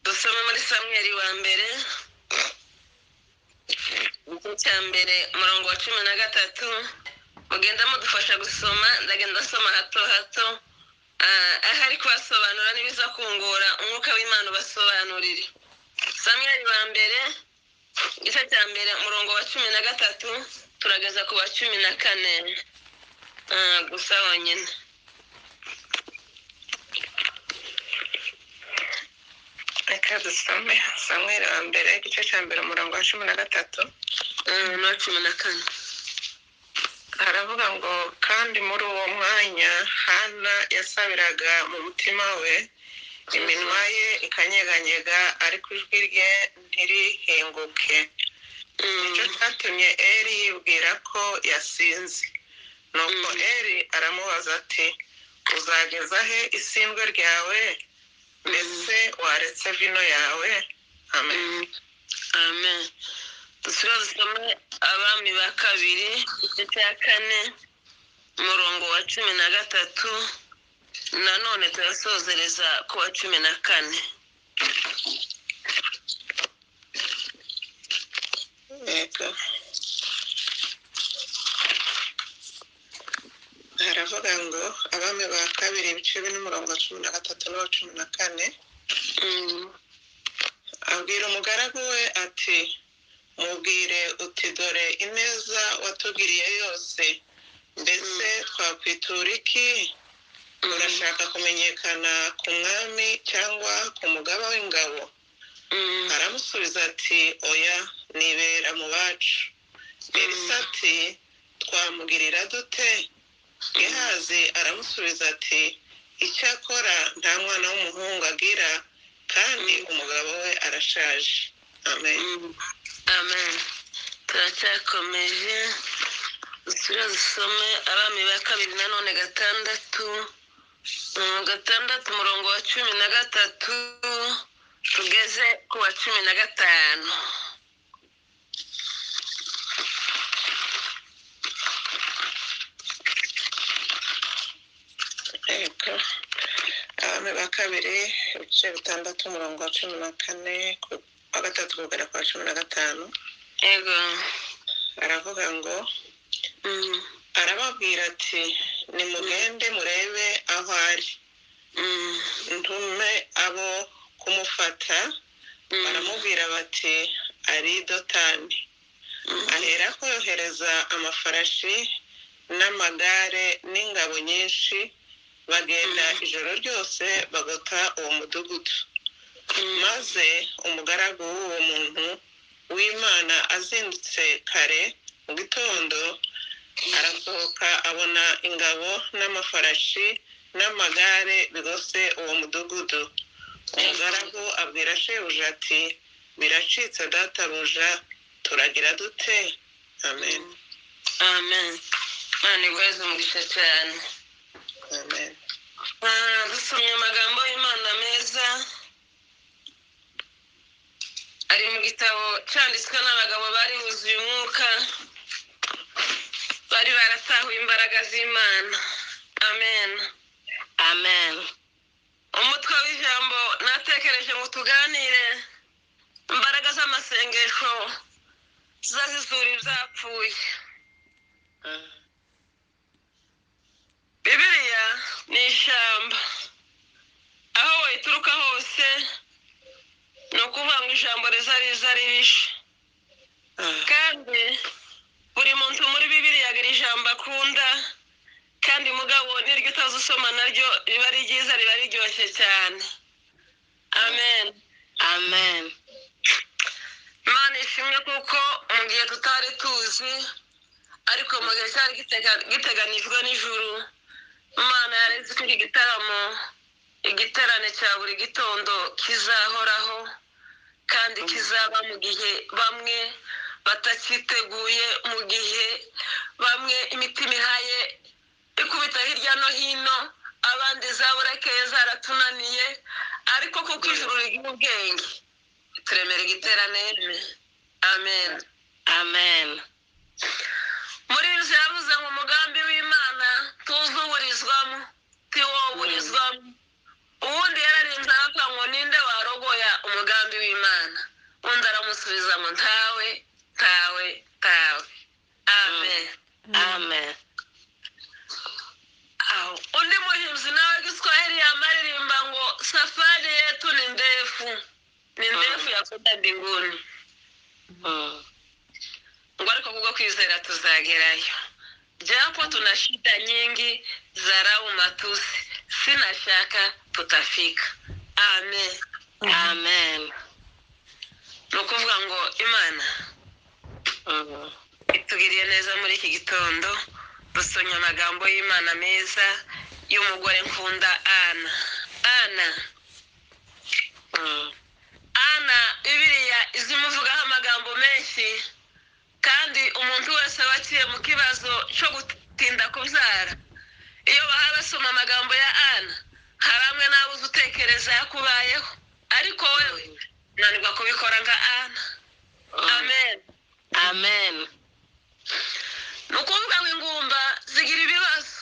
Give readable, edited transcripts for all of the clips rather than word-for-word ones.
dusome muri Samweli wa mbere igice cya mbere umurongo wa 13 mugenda mudufasha gusoma ndagenda soma hato hato ahari kwasobanura nibiza kungora umwuka w'Imana basobanurire. Samweli wa mbere igice cya mbere umurongo wa 13 turageza ku wa 14 gusa wonyine. Reka dusome Samweli wa mbere igice cya mbere umurongo wa 13 no 14. Haravuga ngo kandi muri uwo mwanya Hana yasabiraga mu mutima we, iminwa ye ikanyeganyega ariko ijwi rye ntirihinguke. Nicyo cyatumye Eli yibwira ko yasinze. Nuko Eli aramubaza ati uzageza he isindwe ryawe, mbese waretse vino yawe? Amen. Amen. Dusome Abami ba kabiri igice cya 4 umurongo wa 13 nanone turasozereza ku wa 14. Haravuga ngo Abami ba kabiri ibice n'umurongo wa 13 n'uwa 14. Abwira umugaragu we ati mubwire uti dore ineza watugiriye yose, mbese twakwitura iki? Urashaka kumenyekana ku mwami cyangwa ku mugaba w'ingabo? Aramusubiza ati oya, nibera mu bacu. Elisa ati twamugirira dute? Gehazi aramusubiza ati icyakora nta mwana w'umuhungu agira, kandi umugabo we arashaje. Amen. Amen. Turacyakomeje dusome Abami ba kabiri nanone 6 umurongo wa 13 tugeze ku wa 15. Abami ba kabiri ibice 6 umurongo wa 14 wa 3 kugera ku wa 15. Ego aravuga ngo arababwira ati nimugende murebe aho ari, ntume abo kumufata. Baramubwira bati ari Dotani. Aherako yohereza amafarashi n'amagare n'ingabo nyinshi, bagenda ijoro ryose bagota uwo mudugudu. Maze umugaragu w'uwo muntu w'Imana azindutse kare mu gitondo arasohoka, abona ingabo n'amafarashi n'amagare bigose uwo mudugudu. Umugaragu abwira shebuja ati biracitse databuja, turagira dute? Amen. Amen. Mani gweze umugisha cyane. Amen. Dusomye amagambo y'Imana meza ari mu gitabo cyanditswe n'abagabo bari buzuye umwuka, bari baratahuye imbaraga z'Imana. Amen. Amen. Umutwe w'ijambo natekereje ngo tuganire imbaraga z'amasengesho zazizura ibyapfuye. Bibiliya ni ishyamba, aho wayituruka hose ni ukuvuga ngo ijambo riza ririshe. Kandi buri muntu muri Bibiliya agira ijambo akunda, kandi mugabo niryo utazi usoma naryo riba ari ryiza, riba riryoshye cyane. Amen. Amen. Imana ishimwe kuko mu gihe tutari tuzi, ariko mu gihe cyari giteganijwe n'ijuru, Imana yaretse ko igiterane cya buri gitondo kizahoraho, kandi kizaba mu gihe bamwe batacyiteguye, mu gihe bamwe imitima ihaye ikubita hirya no hino, abandi zaburekeye zaratunaniye, ariko kuko ijuru rigira ubwenge turemera igiterane. Amen. Amen. Muri izo yavuze ngo umugambi w'Imana tuzuburizwamo, tiwoburizwamo. ubundi yararinze aravuga ngo ninde warogoya umugambi w'Imana, undi aramusubiza ngo ntawe ntawe ntawe. Amen. Amen. Undi muhimbyi nawe Kiswahili yamaririmba ngo safari yetu ni ndefu, ni ndefu ya kwenda mbinguni. Ngo ariko kubwo kwizera tuzagerayo, japo tuna shida nyingi, dharau, matusi, sina shaka tutafika. Amen. Amen. Nukuvuga ngo Imana itugiriye neza muri iki gitondo. Dusomye amagambo y'Imana meza y'umugore nkunda Ana. Ana Bibiliya izimuvugaho amagambo menshi, kandi umuntu wese waciye mu kibazo cyo gutinda kubyara, iyo baha basoma amagambo ya Ana, hari amwe nabuze utekereza yakubayeho, ariko wewe nanirwa kubikora nka Ana. Amen. Amen. Nukuvuga ngo ingumba zigira ibibazo,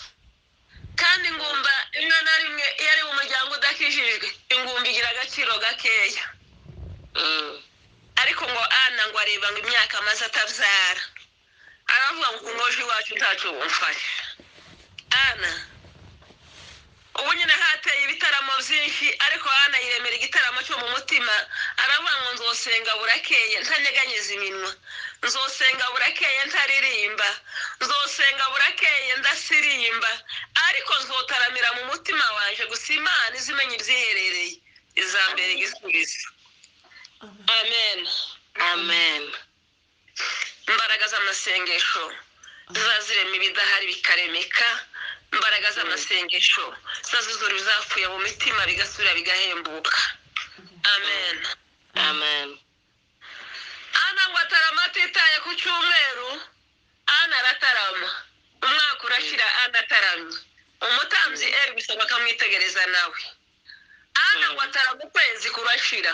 kandi ingumba imwe na rimwe iyo ari mu muryango udakijijwe, ingumba igira agaciro gakeya. Ariko ngo Ana ngo areba ngo imyaka amaze atabyara, aravuga ngo ngoje iwacu ntacyo bumfasha. Ana ubu nyine hateye ibitaramo byinshi, ariko Ana yiremera igitaramo cyo mu mutima, aravuga ngo nzosenga burakeye ntanyeganyeza iminwa, nzosenga burakeye ntaririmba, nzosenga burakeye ndasirimba, ariko nzotaramira mu mutima wanje, gusa Imana izimenya ibyiherereye izambere igisubizo. Amen. Amen. Imbaraga z'amasengesho zazirema ibidahari bikaremeka, imbaraga z'amasengesho zazuzura ibizapfuye mu mitima bigasubira bigahembuka. Amen. Amen. Ana ngo atarama atitaye ku cyumweru, Ana aratarama. Umwaka urashira Ana ataramye, umutambyi Eli bisaba akamwitegereza nawe. Ana ngo atarama ukwezi kurashira,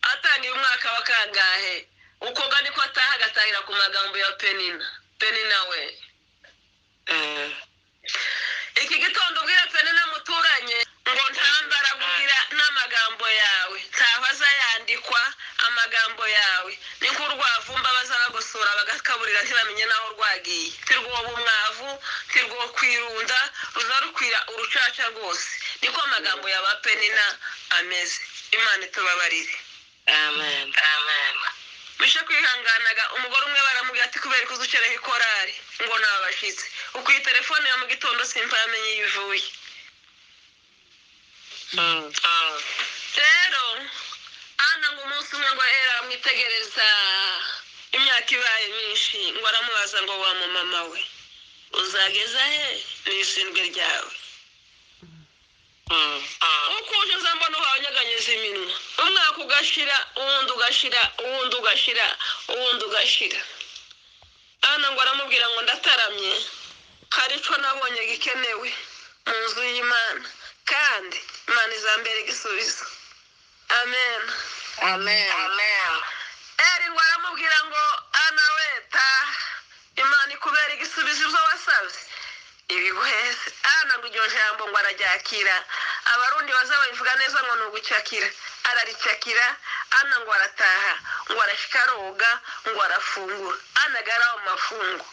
atangiye umwaka wa kangahe, uko gani ko ataha agatahira ku magambo ya Penina we. Iki gitondo ubwira Penina muturanye ngo ntambara kugira n'amagambo yawe, ntabaza yandikwa amagambo yawe, ni nk'urwavumba baza bagosora bagakaburira ntibamenye naho rwagiye, tirwoba umwavu, tirwo kwirunda, ruza rukwira urucaca rwose. Niko amagambo ya ba Penina ameze. Imana itubabarire. Amen. Amen. Bishe kwihanganaga, umugore umwe baramubwira ati kubera ko uzucereho ikorari ngo nabashitse, uko iyi telefone ya mu gitondo simpa yamenye yivuye. Rero Ana ngo umunsi umwe ngo Eli amwitegereza imyaka ibaye myinshi, ngo aramubaza ngo wa mama we uzageza he n'isindwe ryawe? Uko uje uza mbona uhanyeganyeza iminwa, umwaka ugashira, uwundi ugashira, uwundi ugashira, uwundi ugashira. Ana ngo aramubwira ngo ndataramye, hari icyo nabonye gikenewe mu nzu y'Imana, kandi Imana izambere igisubizo. Amen. Amen. Amen. Eli ngo aramubwira ngo Ana we taha, Imana ikubera igisubizo ibyo wasabye ibiguheze. Ana ngo iryo jambo ngo araryakira, abarundi baza babivuga neza ngo ni ugucakira, araricakira. Ana ngo arataha, ngo arashika aroga, ngo arafungura. Ana agara mu mafungu,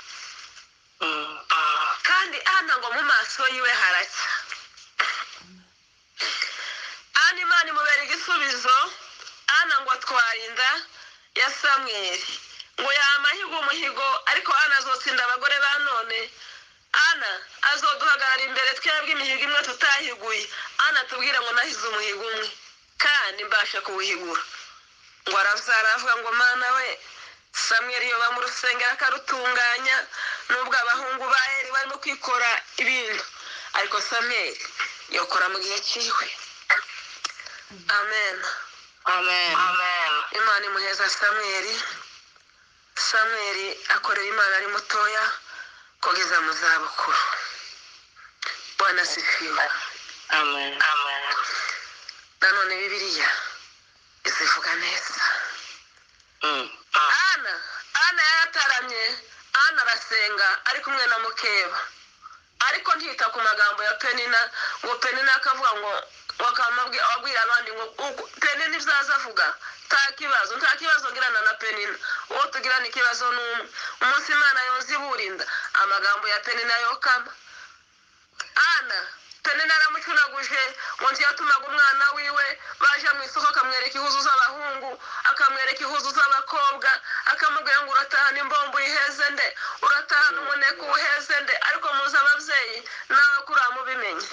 kandi Ana ngo mu maso yiwe haracya. Ana Imana imubera igisubizo. Ana ngo atwara inda ya Samweli, ngo yamahiga umuhigo, ariko Ana azotsinda abagore ba none. Ana azoduhagarara imbere twebwe imihigo imwe tutahiguye. Ana tubwire ngo nahize umuhigo umwe, kandi mbasha kuwuhigura. Ngo aravyara avuga ngo Mana we, Samweli yoba mu rusengero akarutunganya, nubwo abahungu ba Eli barimo kwikora ibintu, ariko Samweli yokora mu gihe ciwe. Amen. Amen. Amen. Imana imuheza Samweli. Samweli akorera Imana ari mutoya kugeza mu zabukuru. Bwana asifiwe. Amen. Amen. Nanone Bibiliya izivuga neza. Ana yarataramye, Ana arasenga ari kumwe na mukeba, ariko ntita ku magambo ya Penina, ngo Penina akavuga ngo wabwira abandi ngo peni nibyaza avuga nta kibazo ngirana na penina uwo tugirana ikibazo n'umwe umunsi imana yoziburinda amagambo ya penina yokama ana penina aramucunaguje ngo ntiyatumaga umwana wiwe baje mu isoko akamwereka ihuzu z'abahungu akamwereka ihuzu z'abakobwa akamubwira ngo uratahana imbombo uyiheze nde uratahana umuneke uwuheze nde ariko muzi ababyeyi nawe kuriya mubimenye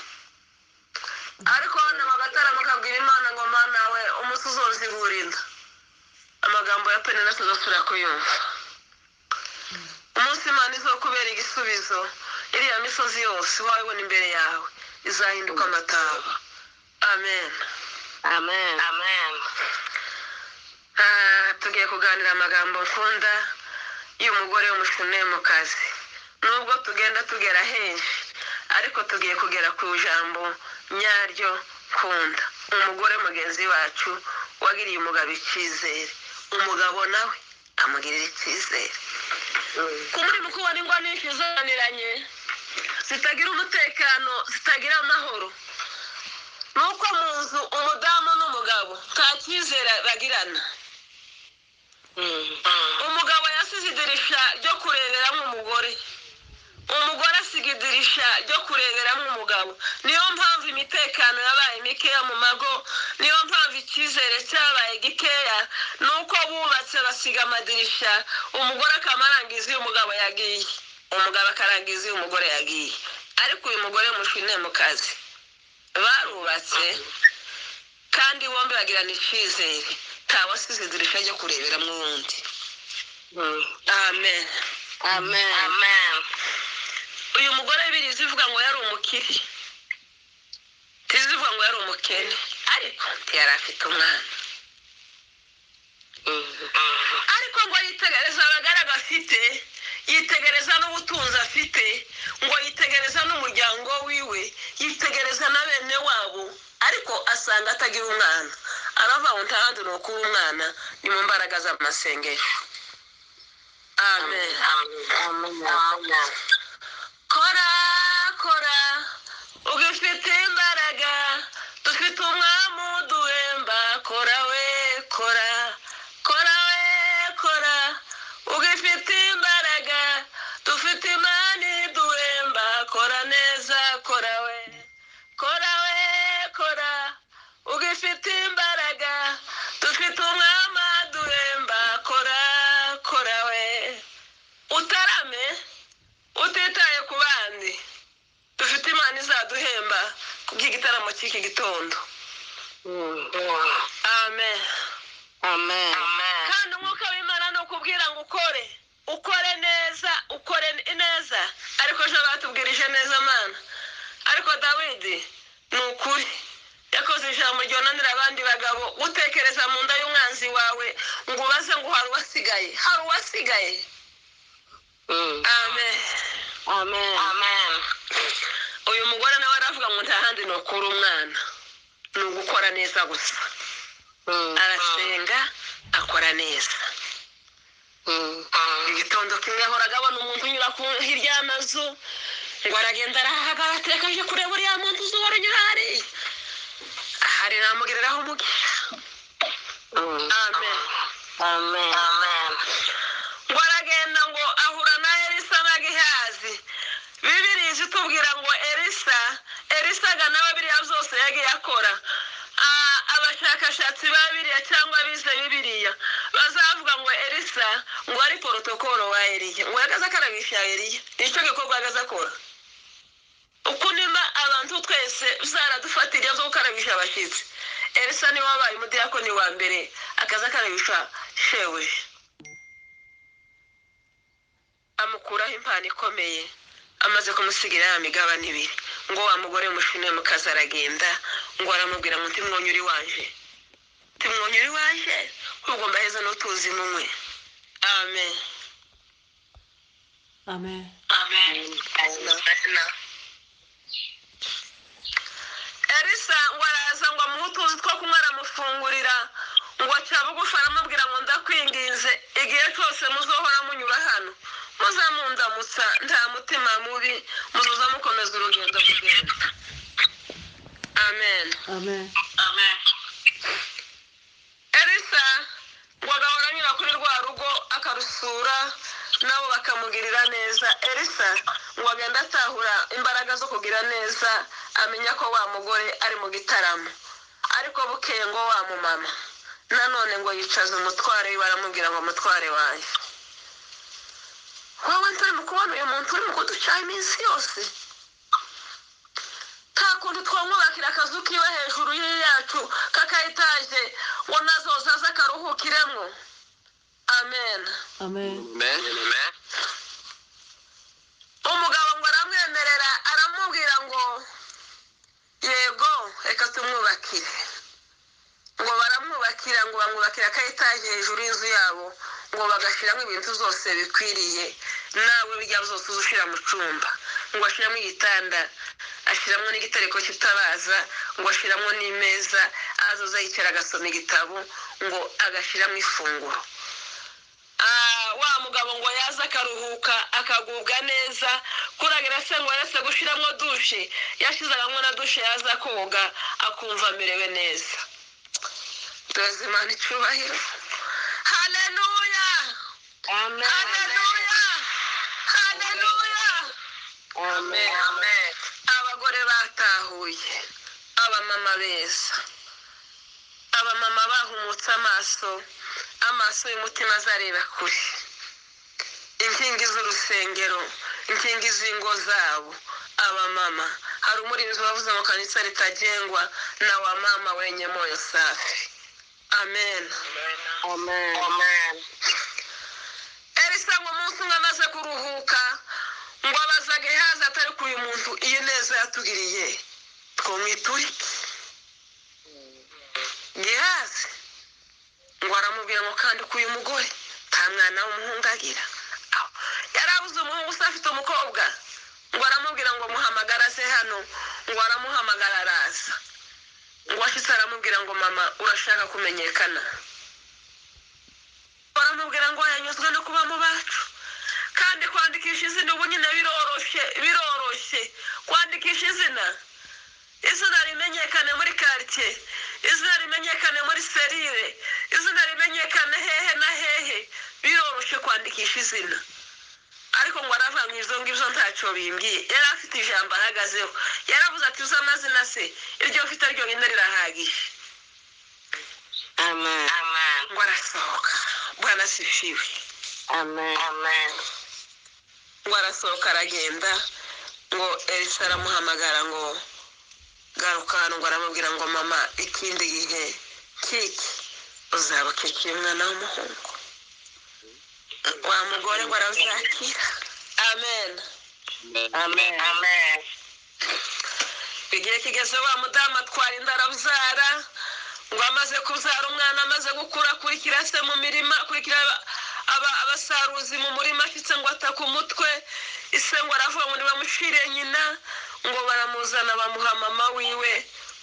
ariko hano bagatara mukabwira imana ngo mana we umunsi uzoziburinda amagambo ya penina tuzasubira kuyumva umunsi imana izokubera igisubizo iriya misozi yose wabibona imbere yawe izahinduka amataba amen Amen. Amen. tugiye kuganira amagambo nkunda y'umugore w'umushunemukazi nubwo tugenda tugera henshi ariko tugiye kugera ku ijambo nyaryo nkunda umugore mugenzi wacu wagiriye umugabo icyizere umugabo nawe amugirira icyizere kumuri mukubona ingwa nyinshi zaniranye zitagira umutekano zitagira amahoro nuko mu nzu umudamu n'umugabo nta cyizere bagirana umugabo yasize idirisha ryo kureberamo umugore asiga idirisha ryo kureberamo umugabo niyo mpamvu imitekano yabaye mikeya mu mago niyo mpamvu icyizere cyabaye gikeya nuko bubatse basiga amadirisha umugore akamarangiza iyo umugabo yagiye umugabo akarangiza iyo umugore yagiye ariko uyu mugore mushunemukazi barubatse kandi bombi bagirana icyizere ntawasize idirisha ryo kureberamo uwundi amen Amen. Amen. uyu mugore birizi ivuga ngo yari umukire tizivuga ngo yari umukene ariko ntiyari afite umwana ariko ngo yitegereza abagaraga afite yitegereza n'ubutunzi afite ngo yitegereza n'umuryango wiwe yitegereza na bene wabo ariko asanga atagira umwana aravuga ngo ntahandi ni ukuri umwana ni mu mbaraga z'amasengesho amen Amen. kora ugifite imbaraga dufite umwami uduhemba kora ugifite imbaraga dufite imana iduhemba kora neza kora ugifite imbaraga dufite umwami aduhemba kora utarame utitaye ku bandi dufite imana izaduhemba kubw'igitaramo cy'iki gitondo amen Amen. kandi umwuka w'imana ni ukubwira ngo ukore neza ariko ejo batubwirije neza mana ariko dawidi ni ukuri yakoze ijambo ryonanira abandi bagabo gutekereza mu nda y'umwanzi wawe ngo ubaze ngo hari uwasigaye amen Amen. uyu mugore nawe aravuga ngo nta handi ni ukuri umwana ni ugukora neza gusa arasenga akora neza igitondo kimwe ahoraga abona umuntu unyura hirya y'amazu ngo aragenda arahagarara ateka aje kureba uriya muntu uzuhora unyura hariya ahari namugiriraho umugisha amen ngo aragenda ngo ahura na elisa na gihazi bibiri zitubwira ngo elisa nawe biriya byose yagiye akora abashakashatsi ba biriya cyangwa abize bibiriya bazavuga ngo elisa ngo ari porotokolo wa Eliya ngo yagaze akarabisha Eliya nicyo gikorwa yagaze akora uko nima abantu twese zaradufatiriye zo gukarabisha abashyitsi elisa niwe wabaye umudiyakoni wa mbere akaza akarabisha shebuja amukuraho impano ikomeye amaze kumusigira ya migabane ibiri ngo wa mugore mushunemukazi aragenda ngo aramubwira ngo ntimwonyuri waje ahubwo mbaheza n'utuzi mumwe amen elisa ngo araza ngo amuhe utuzi two kunywa aramufungurira ngo aca bugufi aramubwira ngo ndakwinginze igihe cyose muzohora munyura hano muzamundamutsa nta mutima mubi muzuza mukomeza urugendo mugenda amen amen Amen. Amen. Elisa ngo agahora anyura kuri rwa rugo akarusura nabo bakamugirira neza. Elisa ngo agenda atahura imbaraga zo kugira neza, amenya ko wa mugore ari mu gitaramo. Ariko bukeye ngo wa mumama nanone ngo yicaza umutware we, baramubwira ngo mutware wanjye, wowe nturi mu kubona uyu muntu uri mu kuducaho iminsi yose, nta kuntu twamwubakira akazu kiwe hejuru yacu kakayitaje ngo nazoza aza akaruhukiremo. Amen. Amen. Amen. Umugabo ngo aramwemerera, aramubwira ngo yego reka tumwubakire. Ngo baramwubakira, ngo bamwubakira akayitaje hejuru y'inzu yabo, ngo bagashyiramo ibintu zose bikwiriye, nawe bijya zose uzushyira mu cyumba. Ngo ashyiramo igitanda, ashyiramo n'igitereko kitabaza, ngo ashyiramo n'imeza azoza yicara agasoma igitabo, ngo agashyiramo ifunguro. Wa mugabo ngo yaza akaruhuka akagubwa neza, kuragira se ngo yaretse gushyiramo dushe, yashyizagamo na dushe yaza koga akumva amerewe neza. Tuzi Imana icyubahiro. Haleluya. Amen. Haleluya. Haleluya. Amen. Amen. Abagore batahuye, abamama beza, abamama bahumutse amaso y'umutima azareba kure. Inkingi z'urusengero, inkingi z'ingo zabo, abamama. Hari umurinzi wavuze ngo kanisa ritagengwa na wa mama wenye moyo safi. Amen. Amen. Amen. Elisa ngo umunsi umwe amaze kuruhuka, ngo abaza Gehazi atari ku uyu muntu iyi neza yatugiriye twamwitura iki? Gehazi ngo aramubwira ngo kandi ku uyu mugore nta mwana w'umuhungu agira. Yarabuze umuhungu usa afite umukobwa, ngo aramubwira ngo muhamagara ze hano, ngo aramuhamagara araza. Ngo ashitse aramubwira ngo mama urashaka kumenyekana? Baramubwira ngo yanyuzwe no kuba mu bacu, kandi kwandikisha izina ubu nyine biroroshye. Kwandikisha izina rimenyekane muri quartier, izina rimenyekane muri serire, izina rimenyekane hehe na hehe, biroroshye kwandikisha izina. Ariko ngo aravuga izo ngibyo ntacyo bimbwiye. Yari afite ijambo ahagazeho, yaravuze ati uzi amazina se, iryo mfite ryo nyine rirahagije. Amen. Amen. Ngo arasohoka. Bwana asifiwe. Amen. Amen. Ngo arasohoka aragenda, ngo Elisa aramuhamagara ngo garuka hano, ngo aramubwira ngo mama ikindi gihe kiki uzaba ukikiye umwana w'umuhungu. Wa mugore ngo arawuzakira. Amen. Amen. Amen. Igihe kigeze wa mudamu atwara inda arabyara, ngo amaze kubyara umwana amaze gukura, akurikira se mu mirima, akurikira abasaruzi mu murima, afite ngo ataka umutwe. Ise ngo aravuga ngo nibamushire nyina, ngo baramuzana bamuha mama wiwe,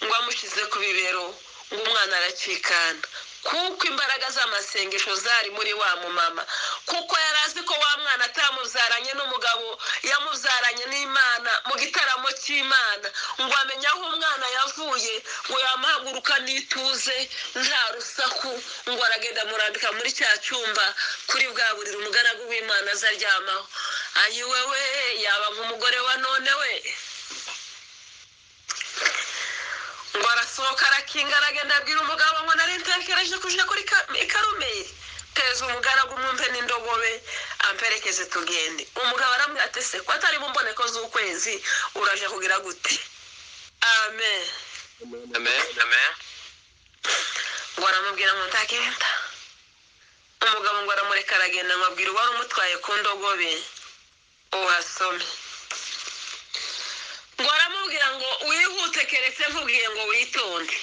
ngo amushyize ku bibero, ngo umwana aracikana. Kuko imbaraga z'amasengesho zari muri wa mumama, kuko yari azi ko wa mwana atamubyaranye n'umugabo, yamubyaranye n'Imana mu gitaramo cy'Imana. Ngo amenye aho umwana yavuye, ngo yamuhaguruka n'ituze nta rusaku. Ngo aragenda amurambika muri cya cyumba kuri bwa buriri umugaragu w'Imana azaryamaho. Ayiwe we, yaba nk'umugore wa none we. Ngo arasohoka arakinga, aragenda abwira umugabo ngo nari ntekereje kuja kuri Karumeli, teza umugaragu mwumve n'indogobe amperekeze tugende. Umugabo aramubwira ati se ko atari mu mboneko z'ukwezi uraje kugira gute? Amen. Amen. Amen. Ngo aramubwira ngo ndagenda. Umugabo ngo aramureka aragenda, ngo abwira uwari umutwaye ku ndogobe uhasome. Ngo aramubwira ngo wihute keretse nkubwiye ngo witonde.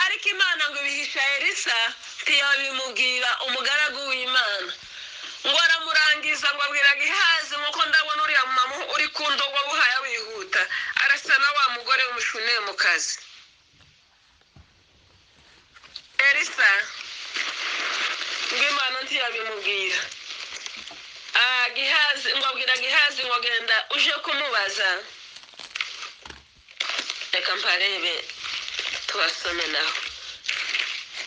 Ariko Imana ngo ibihisha Elisa ntiyabimubwira umugaragu w'Imana. Ngo aramurangiza ngo abwira Gehazi nk'uko ndabona uriya mama uri ku ndogobe uhaya wihuta, arasa na wa mugore w'umushuneye mu kazi. Elisa ngo Imana ntiyabimubwira. Gehazi ngo abwira Gehazi ngo genda uje kumubaza. Reka reka mparebe tubasome naho.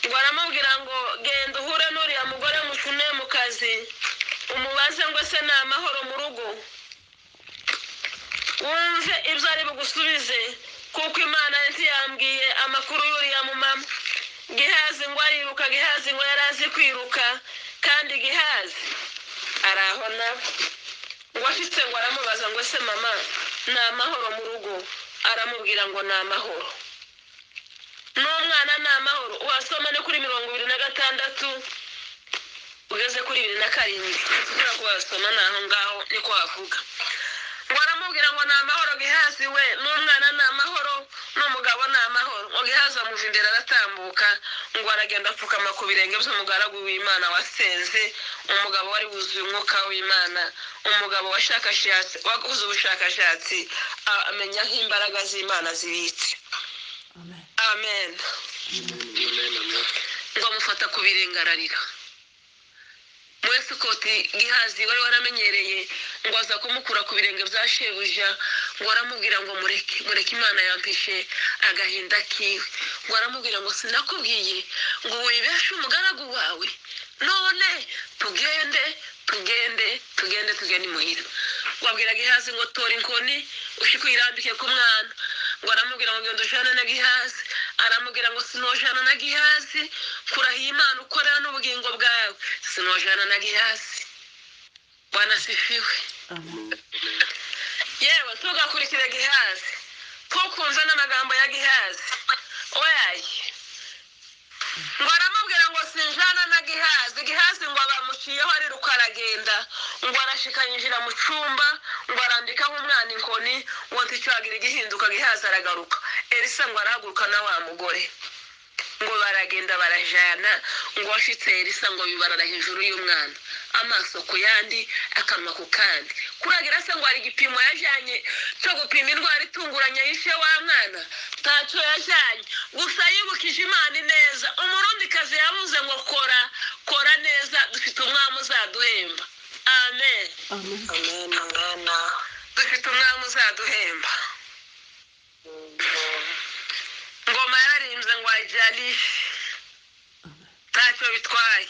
Ngo aramubwira ngo genda uhure n'uriya mugore mushune mu kazi umubaze ngo se ni amahoro mu rugo, wumve ibyo ari bugusubize, kuko Imana yambwiye amakuru y'uriya mumama. Gihazi ngo ariruka, Gihazi ngo yari azi kwiruka, kandi Gihazi araho nawe. Ngo afite ngo aramubaza ngo se mama ni amahoro mu rugo, aramubwira ngo ni amahoro. N'umwana ni amahoro. Wasoma no kuri 26 ugeze kuri 27 kugira ko wasoma naho ngaho niko havuga. Ngo aramubwira ngo ni amahoro Gihazi we, n'umwana ni amahoro, n'umugabo ni amahoro. Ngo Gihazi amuva imbere aratambuka, ngo aragenda apfukama ku birenge by'umugaragu w'Imana wasenze, umugabo wari wuzuye umwuka w'Imana, umugabo washakashatsi, waguze ubushakashatsi amenya nk'imbaraga z'Imana zibitse. Amen. Ngo amufata ku birenge ararira. Mwese koti Gihazi wari waramenyereye ngo aza kumukura ku birenge bya shebuja, ngo aramubwira ngo mureke Imana yampishe agahinda kiwe. Ngo aramubwira ngo sinakubwiye ngo wibeshe umugaragu wawe, none tugende muhira. Ngo abwira Gihazi ngo tora inkoni ushike uyirambike ku mwana. Ngo aramubwira ngo genda ujana na Gihazi. Aramubwira ngo sinojana na Gihazi, kurahiye Imana ukorera n'ubugingo bwawe, sinojana na Gihazi. Bwana sifiwe. Yewe tugakurikire Gihazi, tukumva n'amagambo ya Gihazi. Oyaye. Ngo aramubwira ngo sinjana na Gihazi. Gihazi ngo abamuciyeho ari rukaragenda, ngo arashikanyijira mu cyumba, ngo arandikaho umwana inkoni, ngo nticyagira igihinduka. Gihazi aragaruka. Elisa ngo arahaguruka na wa mugore, ngo baragenda barajana. Ngo washitse Elisa ngo bibarara hejuru y'umwana, amaso ku yandi, akanwa ku kandi. Kuragira se ngo ari igipimo yajanye cyo gupima indwara itunguranye yishe wa mwana, ntacyo yajanye. Gusa yibukije Imana neza. Umurundikazi yavuze ngo kora neza, dufite umwami uzaduhemba. Amen. Dufite umwami uzaduhemba. Ngoma yararimbye ngo ajyalishe, ntacyo bitwaye,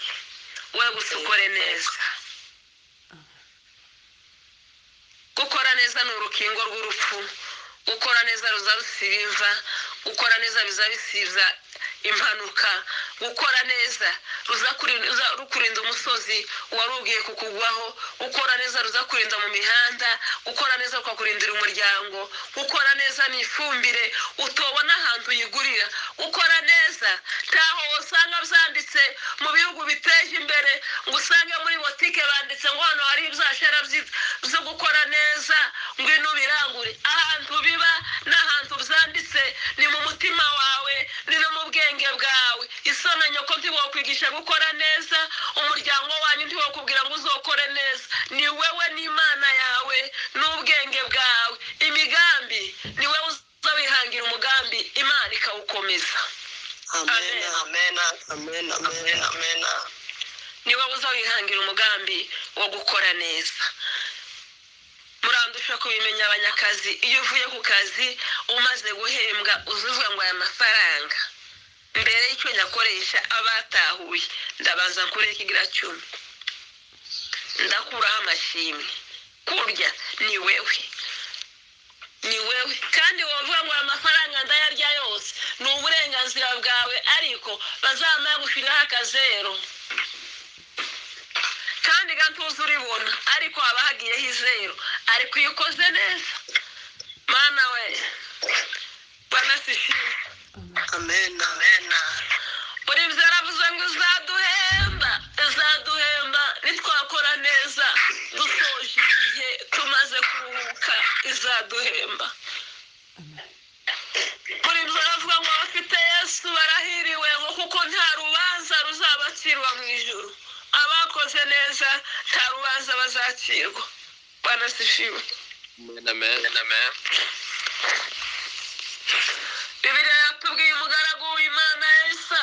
we gusa ukore neza. Gukora neza ni urukingo rw'urupfu. Gukora neza ruza rusibiva, gukora neza biza bisiza impanuka. Gukora neza ruza rukurinda umusozi wari ugiye kukugwaho. Gukora neza ruza kurinda mu mihanda. Gukora neza ukakurindira umuryango. Gukora neza ni ifumbire utobona ahantu uyigurira. Gukora neza ntaho usanga byanditse mu bihugu biteje imbere ngo usange muri botike banditse ngo hano hari ibyashara byo gukora neza, ngwino birangure. Ahantu biba n'ahantu byanditse ni mu mutima wawe, ni no mu bwenge bwawe. Isona nyoko ntiwokwigisha gukora neza, umuryango wanyu ntiwokubwira ngo uzokore neza. Ni wewe n'Imana yawe n'ubwenge bwawe. Imigambi ni wewe uza wihangira umugambi, Imana ikawukomeza. Amen. Ni wowe uza wihangira umugambi wo gukora neza. Murandusha kubimenya abanyakazi. Iyo uvuye ku kazi umaze guhembwa uzuvuga ngo aya mafaranga mbere y'icyo nyakoresha abatahuye ndabanza nkureka igira 10, ndakuraho amashimwe. Kurya ni wewe kandi wovuga ngo amafaranga ndayarya yose, ni uburenganzira bwawe, ariko bazamaya gushiraho akazero. Kandi gantuza uribona, ariko haba hagiyeho izero. Ariko iyo ukoze neza, Mana we, Bwana sifiwe. Amen. Uri byaravuze ngo izaduhemba nitwakora neza, dusoje igihe tumaze kuruhuka, izaduhemba. Uri byaravuga ngo abafite Yesu barahiriwe, ngo kuko nta rubanza ruzabacirwa mu ijuru. Abakoze neza nta rubanza bazacirwa. Bwana sifiwe. Amen. Bibiliya yatubwiye umugaragu w'Imana Elisa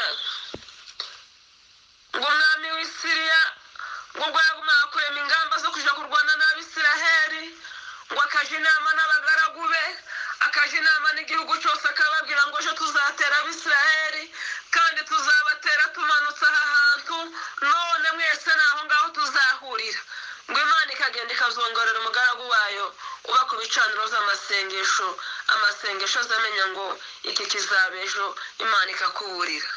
ngo umwami w'Isiriya ngo ubwo yagombaga kurema ingamba zo kuja kurwana n'Abisiraheli, ngo akaja inama n'abagaragu be, baje inama n'igihugu cyose akababwira ngo ejo tuzatera abisiraheli kandi tuzabatera tumanutse aha hantu none mwese naho ngaho tuzahurira ngo Imana ikagenda ikazongorera umugaragu wayo uba ku bicaniro z'amasengesho amasengesho azamenya ngo iki kizaba ejo Imana ikakuburira.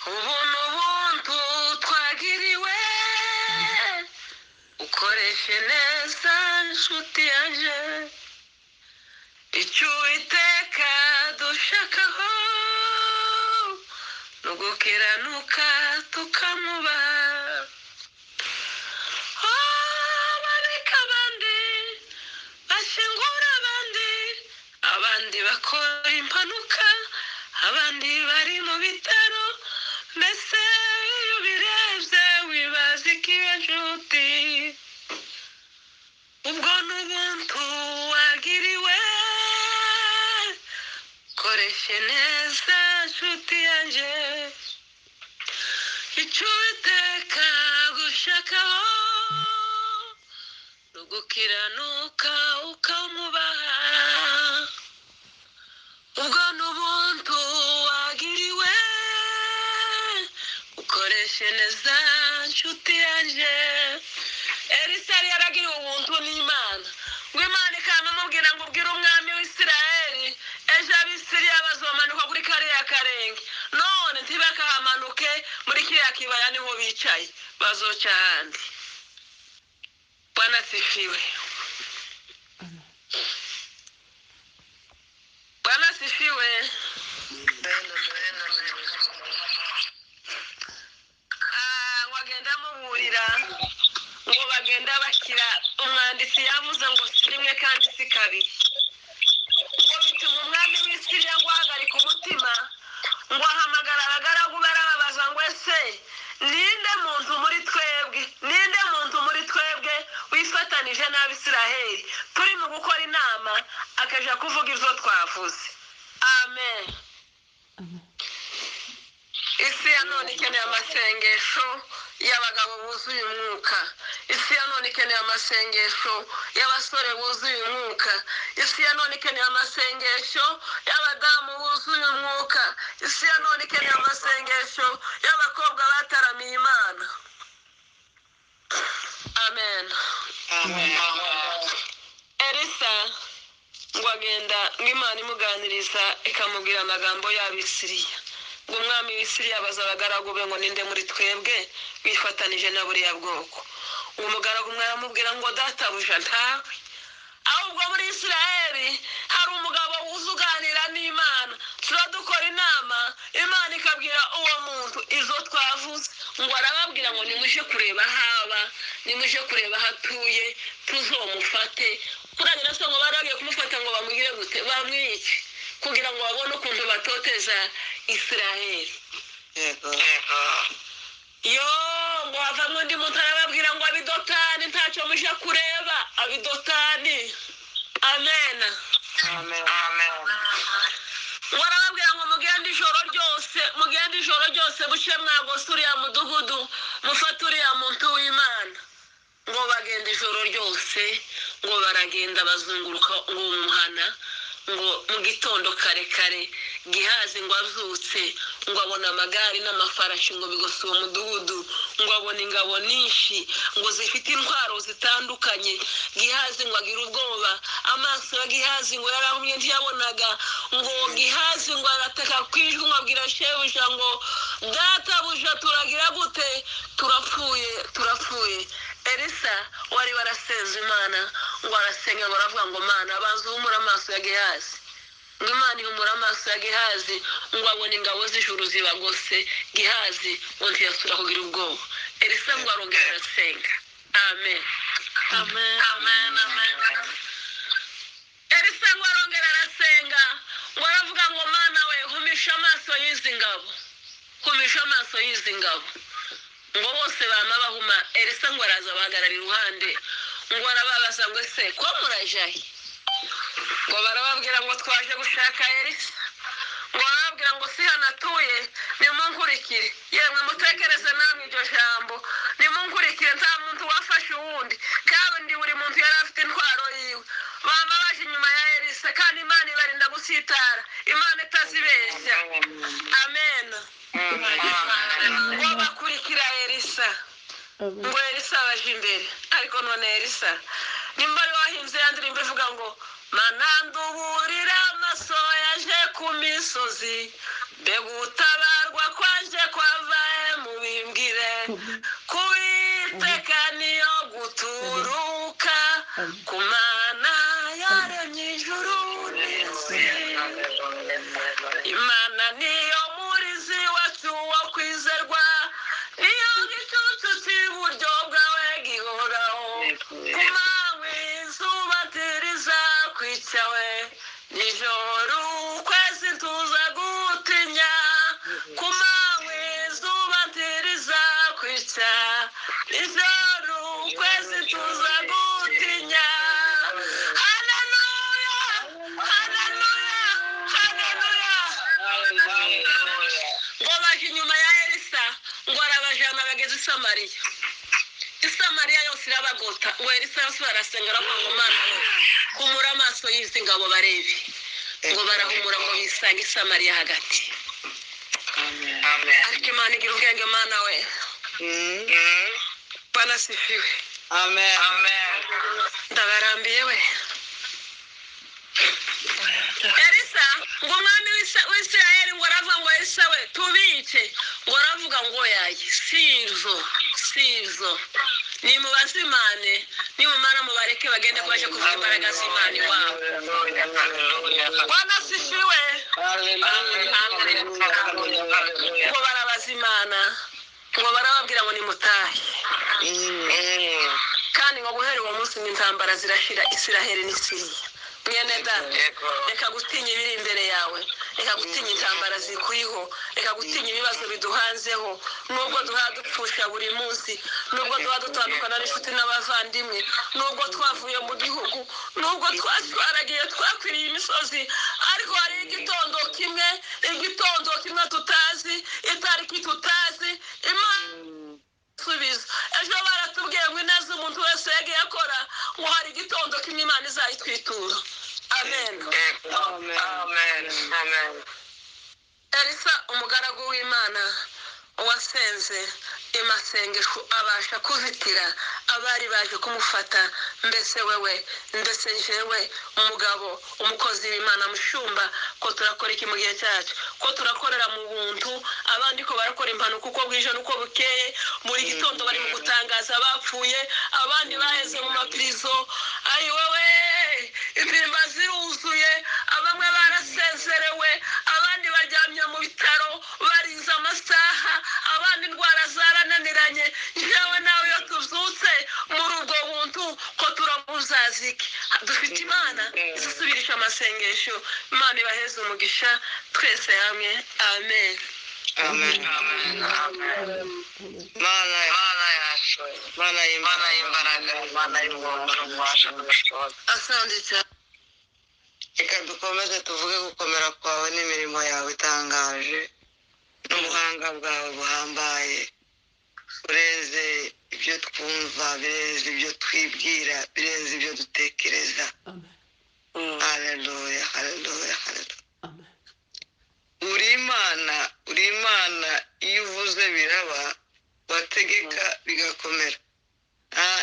Ubu n'ubuntu twagiriwe ukoreshe neza nshuti yanjye icyo Uwiteka dushakaho no gukiranuka tukamubaha. Bareka abandi bashingura abandi bakora impanuka abandi bari mu bitaro mbese iyo ubirebye wibaza ikiba nshuti. Ubwo n'ubuntu wagiriwe koreshe neza nshuti yanjye icyo Uwiteka gushakaho no gukiranuka ukamubaha. Ubwo n'ubuntu wagiriwe ukoreshe neza nshuti yanjye. Elisa yari yaragiriwe ubuntu n'Imana ngo Imana ikamubwira ngo ubwire umwami w'Isiraheli ejo abisiriya bazomanuka kuri kariya karenge none ntibakahamanuke muri kiriya kibaya niho bicaye bazoca ahandi. Bwana asifiwe. Bwana asifiwe. Wagenda muburira ngo bagenda bakira umwanditsi yavuze ngo si rimwe kandi si kabiri ngo bituma umwami w'Isiriya ngo ahagarika umutima ngo ahamagara abagaragu barababaza ngo ese ninde muntu muri twebwe wifatanije n'Abisiraheli turi mu gukora inama akaja kuvuga ibyo twavuze. Amen. Isi ya none ikeneye amasengesho y'abagabo buzuye umwuka. Isi ya none ikeneye amasengesho y'abasore buzuye umwuka. Isi ya none ikeneye amasengesho y'abadamu buzuye umwuka. Isi ya none ikeneye amasengesho y'abakobwa bataramiye Imana. Amen. Elisa ngo agenda ngo Imana imuganiriza ikamubwira amagambo y'Abisiriya ngo umwami w'Isiriya abaza abagaragu be ngo ninde muri twebwe bifatanije na buriya bwoko. ngo umugaragu umwe aramubwira ngo databuja ntawe ahubwo muri Isiraheli hari umugabo uzuganira n'Imana turadukora inama Imana ikabwira uwo muntu izo twavuze ngo arababwira ngo nimuje kureba haba nimuje kureba hatuye tuzomufate kurangira so ngo baragiye kumufata ngo bamugire gute bamwice kugira ngo babone ukuntu batoteza Isiraheli. Yo ngo havamwe ndi muntu arababwira ngo abidotani ntacyo muje kureba abidotani. Amen. Amen. Warababwira ngo mugende ijoro ryose buce mwagose uriya mudugudu mufate uriya muntu w'Imana ngo bagenda ijoro ryose ngo baragenda bazunguruka ngo umuhana ngo mu gitondo kare kare Gihazi ngo avyutse ngo abona amagari n'amafarashi ngo bigose uwo mudugudu ngo abona ingabo nyinshi ngo zifite intwaro zitandukanye. Gihazi ngo agira ubwoba amaso ya Gihazi ngo yarahumye ntiyabonaga ngo Gihazi ngo arataka kwijwi ngo abwira shebuja ngo databuja turagira gute turapfuye. Elisa wari barasenze Imana ngo arasenga ngo aravuga ngo Mana abanza uhumura amaso ya Gihazi ngo Imana ihumura amaso ya Gihazi ngo abone ingabo z'ijuru zibagose Gihazi ngo ntiyasubira kugira ubwoba. Elisa ngo arongera arasenga. Amen. Amen. Amen. Amen. Elisa ngo arongera arasenga ngo aravuga ngo Mana we humisha amaso y'izi ngabo ngo bose bama bahuma. Elisa ngo araza bahagarara iruhande ngo arababaza ngo ese ko murajahe ngo barababwira ngo twaje gushaka Elisa ngo arababwira ngo si hano atuye nimunkurikire. Yemwe mutekereze namwe iryo jambo, nimunkurikire. Nta muntu wafashe uwundi, kandi buri muntu yari afite intwaro yiwe. Bama baje inyuma ya Elisa, kandi Imana ibarinda gusitara, Imana itazibeshya. Amen. Ngo bakurikira Elisa, ngo Elisa abaje imbere. Ariko none Elisa nimba ari wahinze ya ndirimbo ivuga ngo mananduburira amaso yaje ku misozi, mbega utabarwa kwaje kwavaye mu bimbwire, kuwiteka niyo guturuka, ku Mana yaremye ijuru n'isi. Imana niyo murizi wacu wo kwizerwa, niyo gicucu cy'iburyo bwawe gihoraho, ku manywa izuba ntiriza kwicawe, nijoro ukwezi tuza gutinya, ku manywa izuba ntiriza kwica, nijoro ukwezi tuza gutinya. Haleluya, haleluya, haleluya. Ngo baje inyuma ya Elisa, ngo arabajana bageze i Samariya. Samariya yose irabagota, ngo Elisa yose barasenga aravuga ngo Mana we humura amaso y'izi ngabo barebe. Ngo barahumura ngo bisange i Samariya hagati. Ariko Imana igira ubwenge, Mana we. Bwana asifiwe. Amen. Ndabarambiye we. Elisa ngo umwami w'Isirayeli ngo aravuga ngo Elisa we tubice. Ngo aravuga ngo yaye sizo nimubaze Imana, nimumara mubareke bagende baje kuvuga imbaraga z'Imana iwabo. Bwana asifiwe. Ngo barabaza Imana, ngo barababwira ngo nimutahe. Kandi ngo guhera uwo munsi intambara zirashira Isiraheli n'Isiriya. Mwene data, reka gutinya ibiri imbere yawe, reka gutinya intambara zikuriho, reka gutinya ibibazo biduhanzeho. Nubwo duha dupfusha buri munsi, nubwo duha dutandukana n'inshuti n'abavandimwe, nubwo twavuye mu gihugu, nubwo twaragiye twakwiriye imisozi, ariko hari igitondo kimwe tutazi, itariki tutazi, Imana subiza. Ejo baratubwiye ngo inazi umuntu wese yagiye akora, ngo hari igitondo kimwe Imana izayitwitura. Amen. Elisa umugaragu w'Imana wasenze imasengesho abasha kuzitira abari baje kumufata. Mbese wewe, ndetse jewe umugabo, umukozi w'Imana mushumba, ko turakora iki mu gihe cyacu? Ko turakorera mu buntu, abandi ko barakora impanuka uko bwije nuko bukeye, muri gitondo bari mu gutangaza bapfuye, abandi baheze mu mapirizo. Ayi wewe, impimba ziruzuye, abamwe barasezerewe, abandi baryamye mu bitaro bariza amasaha, abandi indwara zarananiranye. Jewe nawe iyo tubyutse muri ubwo buntu, ko turamuzaziki dufite Imana izisubirisha amasengesho. Imana ibaheze umugisha twese hamwe. Amen. Mana y'imbaraga, Mana y'ububasha n'ubushobozi. Asante cyane. Reka dukomeze tuvuge gukomera kwawe n'imirimo yawe itangaje n'ubuhanga bwawe buhambaye, urenze ibyo twumva, birenze ibyo twibwira, birenze ibyo dutekereza. Haleluya. Uri Imana, iyo uvuze biraba, wategeka bigakomera.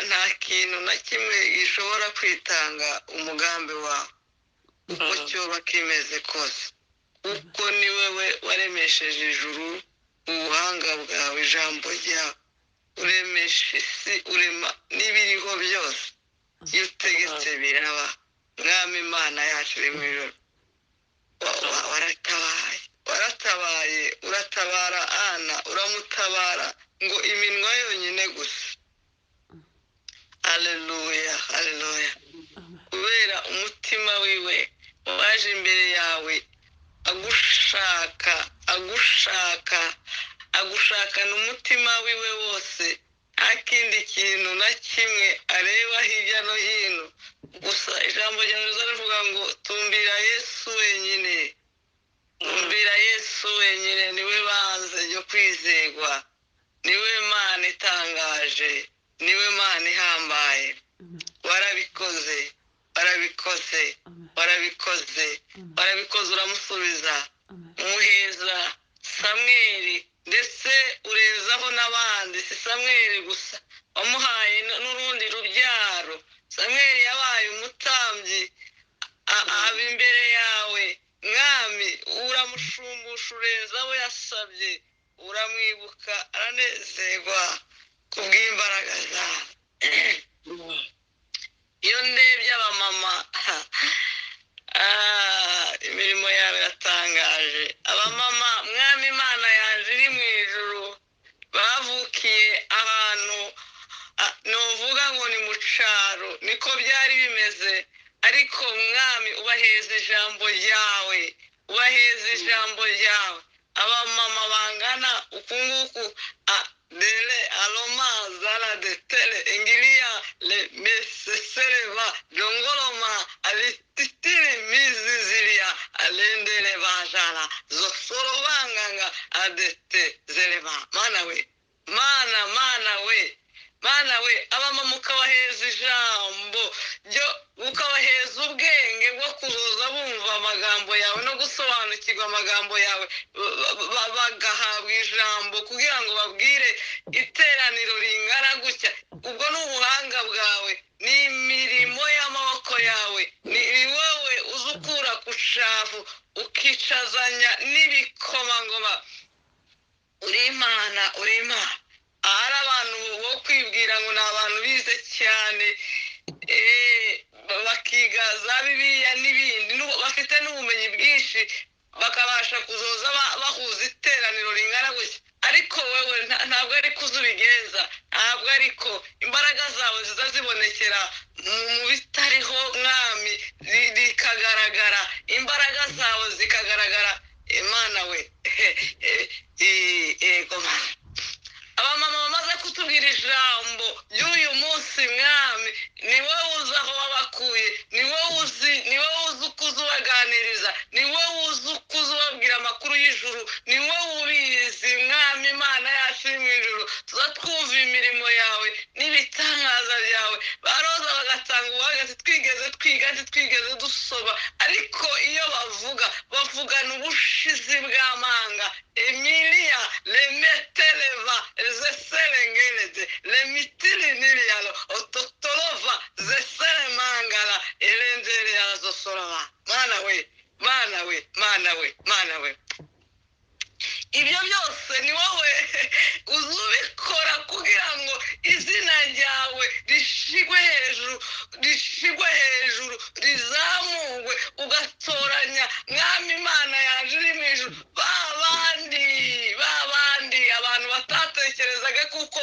Nta kintu na kimwe gishobora kwitanga umugambi wawe uko cyoba kimeze kose, kuko ni wowe waremesheje ijuru ubuhanga bwawe, ijambo ryawe, uremesha isi, urema n'ibiriho byose. Iyo utegetse biraba. Mwami Imana yacu iri mu ijuru, waratabaye, uratabara Ana, uramutabara ngo iminwa yonyine gusa. Haleluya. Kubera umutima wiwe waje imbere yawe agushakana umutima wiwe wose, nta kindi kintu na kimwe areba hirya no hino. Gusa ijambo ryawe rivuga ngo tumbira Yesu wenyine, tumbira yesu wenyine niwe banze ryo kwizerwa, niwe mana itangaje, niwe mana ihambaye. Warabikoze, warabikoze, warabikoze, warabikoze, uramusubiza, umuheza Samweli, ndetse urezaho n'abandi. Si Samweli gusa, wamuhaye n'urundi rubyaro. Samweli yabaye umutambyi, aba imbere yawe mwami, uramushumbusha, ureza abo yasabye, uramwibuka, aranezerwa kubw'imbaraga zawe. Iyo ndebye abamama, imirimo yawe iratangaje. Abamama mwami Imana yaje iri mu ijuru, bavukiye ahantu novuga ngo ni mu cyaro, niko byari bimeze, ariko mwami ubaheza ijambo ryawe, ubaheza ijambo ryawe. Abamama bangana uku nguku, dele aloma zara de tele engilia le mesesereva jongoloma alititiri mizizilia alendele bajala zosoro banganga adete zereva. Mana we, mana we, abamama ukabaheza ijambo ryo, ukabaheza ubwenge bwo kuzoza bumva amagambo yawe no gusobanukirwa amagambo yawe, bagahabwa ijambo kugira ngo babwire iteraniro ringana gutya. Ubwo ni ubuhanga bwawe, ni imirimo y'amaboko yawe, ni wowe uzi ukura ku shavu ukicazanya n'ibikomangoma. Uri Imana, uri Imana. Ahari abantu bo kwibwira ngo ni abantu bize cyane, bakiga za Bibiliya n'ibindi, bafite n'ubumenyi bwinshi, bakabasha kuzoza bahuza iteraniro ringana gutya. Ariko wewe ntabwo ari kuzubigenza, ntabwo ariko imbaraga zawe ziza zibonekera mu bitariho mwami, zikagaragara, imbaraga zawe zikagaragara. Imana we, ego mana. Abamama bamaze kutubwira ijambo y'uyu munsi mwami, ni wowe uzi aho wabakuye, ni wowe uzi uko uzubaganiriza, ni wowe uzi uko uzubabwira amakuru y'ijuru, ni wowe ubizi mwami Imana yacu iri mu ijuru. Tuza twumva imirimo yawe n'ibitangaza byawe. Baroza bagatanga ubuhamya, twigeze twiga, twigeze dusoma, ariko iyo bavugana ubushizi bw'amanga. Emilia lemeteleva zeselengelete lemitili nilialo ototolova zeselemangala elendele yazosolava. Mana we, ibyo byose ni wowe uzubikora kugira ngo izina ryawe rishigwe hejuru, rizamurwe, ugatoranya mwami Imana yaje iri mu ijuru babandi abantu batatekerezaga kuko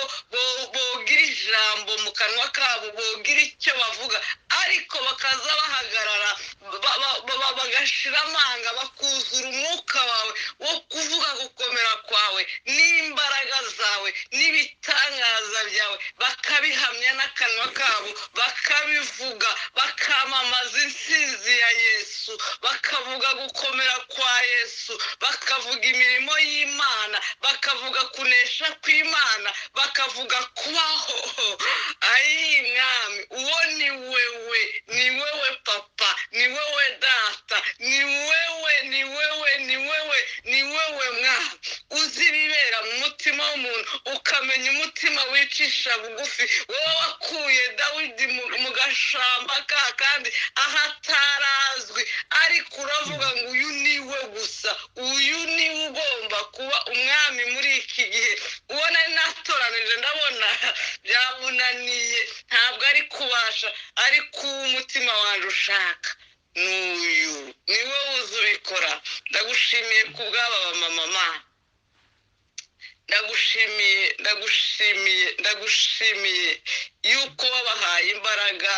bogira ijambo mu kanwa kabo, bogira icyo bavuga, ariko bakaza bahagarara bagashira amanga, bakuzura umwuka wawe wo kuvuga gukomera kwawe n'imbaraga zawe n'ibitangaza byawe, bakabihamya n'akanwa kabo, bakabivuga, bakamamaza intsinzi ya Yesu, bakavuga gukomera kwa Yesu, bakavuga imirimo y'Imana, bakavuga kunesha kw'Imana, bakavuga kubaho. Ayi mwami, uwo ni wewe papa, ni wewe data, ni wewe mwami, uzi ibibera mu mutima w'umuntu, ukamenya umutima wicisha bugufi. Wowe wakuye Dawidi mu gashamba kandi ahatarazwi, ariko uravuga ngo uyu ni we gusa, uyu ni ugomba kuba umwami muri iki gihe. Uwo nari natoranije ndabona byamunaniye, ntabwo ari kubasha, ariko umutima wanjye ushaka n'uyu ni wowe uzi ubikora. Ndagushimiye ku bw'aba bamama, ndagushimiye yuko wabahaye imbaraga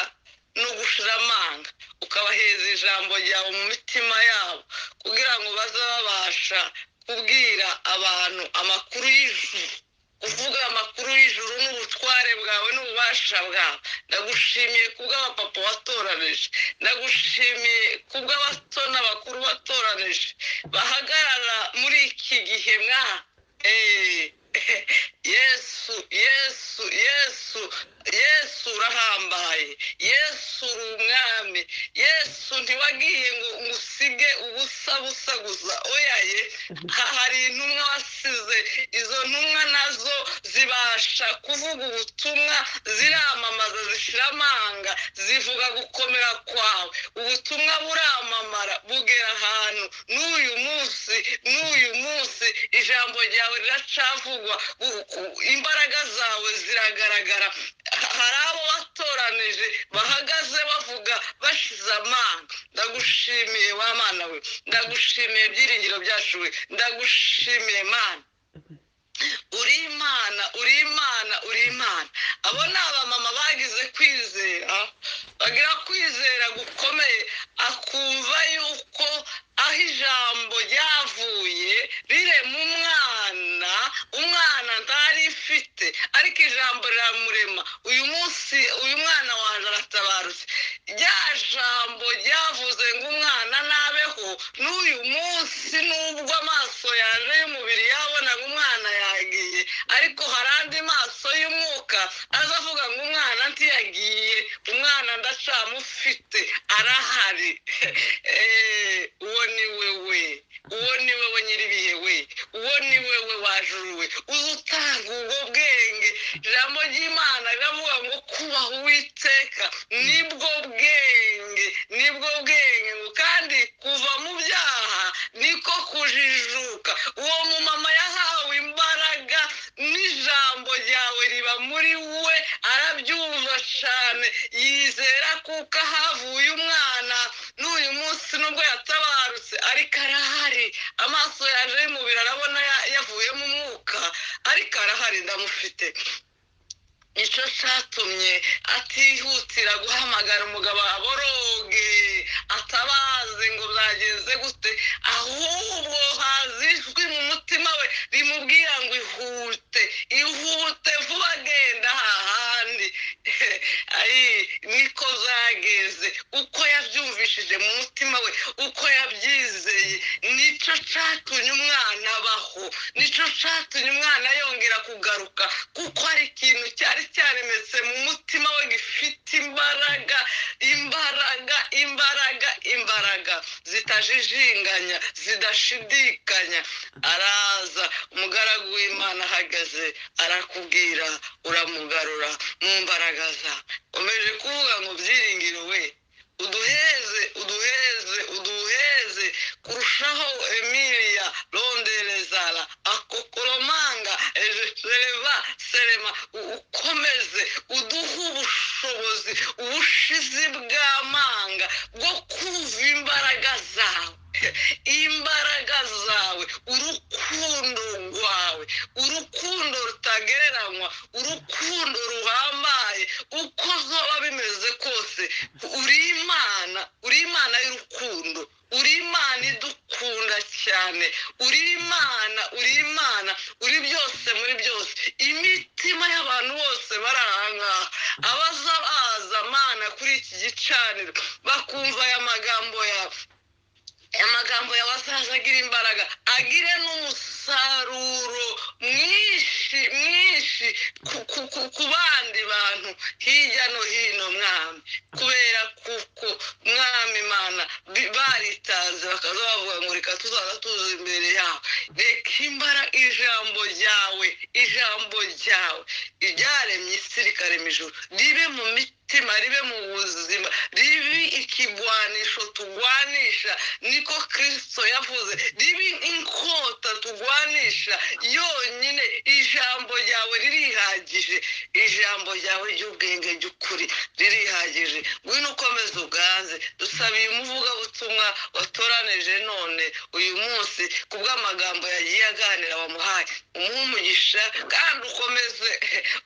no gushira amanga, ukabaheza ijambo ryawe mu mitima yabo, kugira ngo baze babasha kubwira abantu amakuru y'ijuru, uvuga amakuru y'ijuru n'ubutware bwawe n'ububasha bwawe. Ndagushimiye ku bw'abapapa watoranije, ndagushimiye ku bw'abato n'abakuru watoranije. watoranije bahagarara muri iki gihe mwa yesu yesu yesu yesu urahambaye yesu uri umwami yesu ntiwagiye ngo usige ubusa busa gusa oyaye hari intumwa wasize izo ntumwa nazo zibasha kuvuga ubutumwa ziramamaza zishira amanga zivuga gukomera kwawe ubutumwa buramamara bugera ahantu n'uyu munsi ijambo ryawe riracavugwa imbaraga zawe ziragaragara hari abo watoranije bahagaze bavuga bashize amanga ndagushimiye wa mana we ndagushimiye byiringiro byacu we ndagushimiye mana uri imana abo ni abamama bagize kwizera bagira kwizera gukomeye akumva yuko aho ijambo ryavuye rirema umwana ntarifite ariko ijambo riramurema uyu munsi uyu mwana waje aratabarutse rya jambo ryavuze ngo umwana nabeho n'uyu munsi nubwo amaso yaje y'umubiri yabona ngo umwana yagiye ariko hari andi maso y'umwuka azavuga ngo umwana ntiyagiye umwana ndacamufite arahari uwo ni wewe nyiribihe we uwo ni wewe wajuruwe uzi utanga ubwo bwenge ijambo ry'imana riravuga ngo kubaha uwiteka nibwo bwenge ngo kandi kuva mu byaha niko kujijuka uwo mumama yahawe imbaraga n'ijambo ryawe riba muri we arabyumva cyane yizera kuko havuye umwana n'uyu munsi nubwo yatabarutse ariko arahari amaso yaje y'umubiri arabona yavuye mu mwuka ariko arahari ndamufite icyo cyatumye atihutira guhamagara umugabo aboroge atabaze ngo byagenze gute ahubwo hazijwi mu mutima we rimubwira ngo ihute vuba agenda hahandi niko zageze uko yabyumvishije mu mutima we uko yabyizeye nicyo cyatumye umwana abaho nicyo cyatumye umwana yongera kugaruka kuko ari ikintu cyari cyaremetse mu mutima we gifite imbaraga zitajijinganya zidashidikanya araza umugaragu w'Imana ahagaze arakubwira uramugarura mu mbaraga za umeje kuvuga ngo byiringiro we uduheze kurushaho Emilia Rondelezala akokoromanga serema ukomeze uduhe ubushobozi bw'amanga bwo kumva imbaraga zawe urukundo rwawe urukundo rutagereranywa urukundo ruhambaye uko zoba bimeze kose uri imana y'urukundo uri imana idukunda cyane uri imana uri byose muri byose imitima y'abantu bose bari ahangaha abaza mana kuri iki gicaniro bakumva aya magambo yawe amagambo yabasaza agira imbaraga agire n'umusaruro mwinshi ku bandi bantu hirya no hino mwami kubera kuko mwami Imana baritanze bakaza bavuga ngo reka tuzaza tuza imbere yawe reka ijambo ryawe iryaremye isi rikarema ijuru ribe mu mitima ribe mu buzima ribe ikigwanisho tugwanisha niko Kristo yavuze ribe inkota tugwanisha yonyine ijambo ryawe ririhagije ijambo ryawe ry'ubwenge ry'ukuri ririhagije ngwino ukomeze uganze dusabiye umuvugabutumwa watoranije none uyu munsi kubw'amagambo yagiye aganira wamuhaye umugisha kandi ukomeze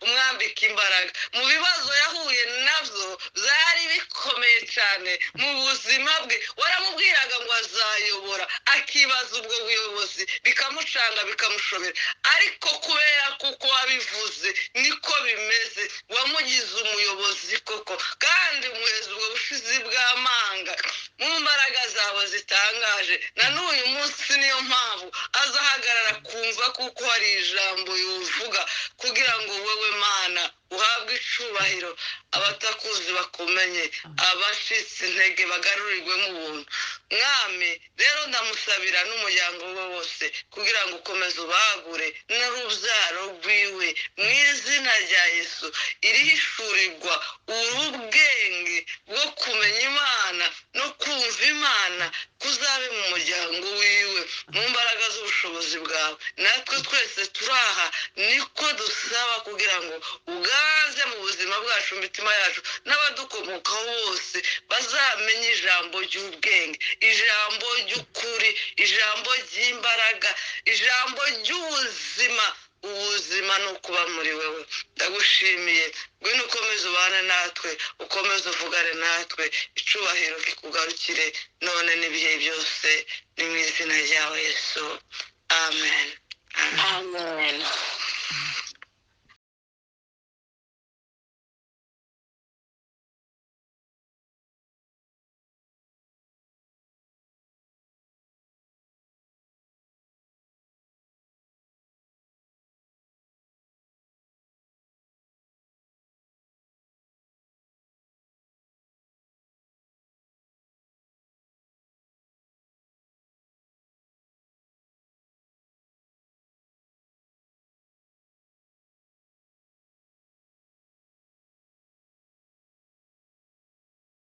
umwambika imbaraga mu bibazo yahuye nabyo byari bikomeye cyane mu buzima bwe waramubwiraga ngo azayobora akibaza ubwo buyobozi bikamucanga bikamushobera ariko kubera kuko wabivuze niko bimeze wamugize umuyobozi koko kandi umuheza ubwo bushizi bw'amanga mu mbaraga zawe zitangaje na n'uyu munsi niyo mpamvu azahagarara kumva kuko hari ijambo yuvuga kugira ngo wowe Mana uhabwe icubahiro abatakuzi bakumenye abashitse intege bagarurirwe mu buntu mwami rero ndamusabira n'umuryango we wose kugira ngo ukomeze ubagure n'urubyaro rwiwe mu izina rya Yesu irihishurirwa ubwenge bwo kumenya Imana no kumva Imana kuzabe mu muryango wiwe mu mbaraga z'ubushobozi bwawe natwe twese turaha niko dusaba kugira ngo ugaze mu buzima bwacu imitima yacu n'abadukomokaho bose bazamenye ijambo ry'ubwenge ijambo ry'ukuri ijambo ry'imbaraga ijambo ry'ubuzima ubuzima no kuba muri wewe ndagushimiye ngwino ukomeze ubane natwe ukomeze uvugane natwe icubahiro kikugarukire none n'ibihe byose ni mu izina rya Yesu amen amen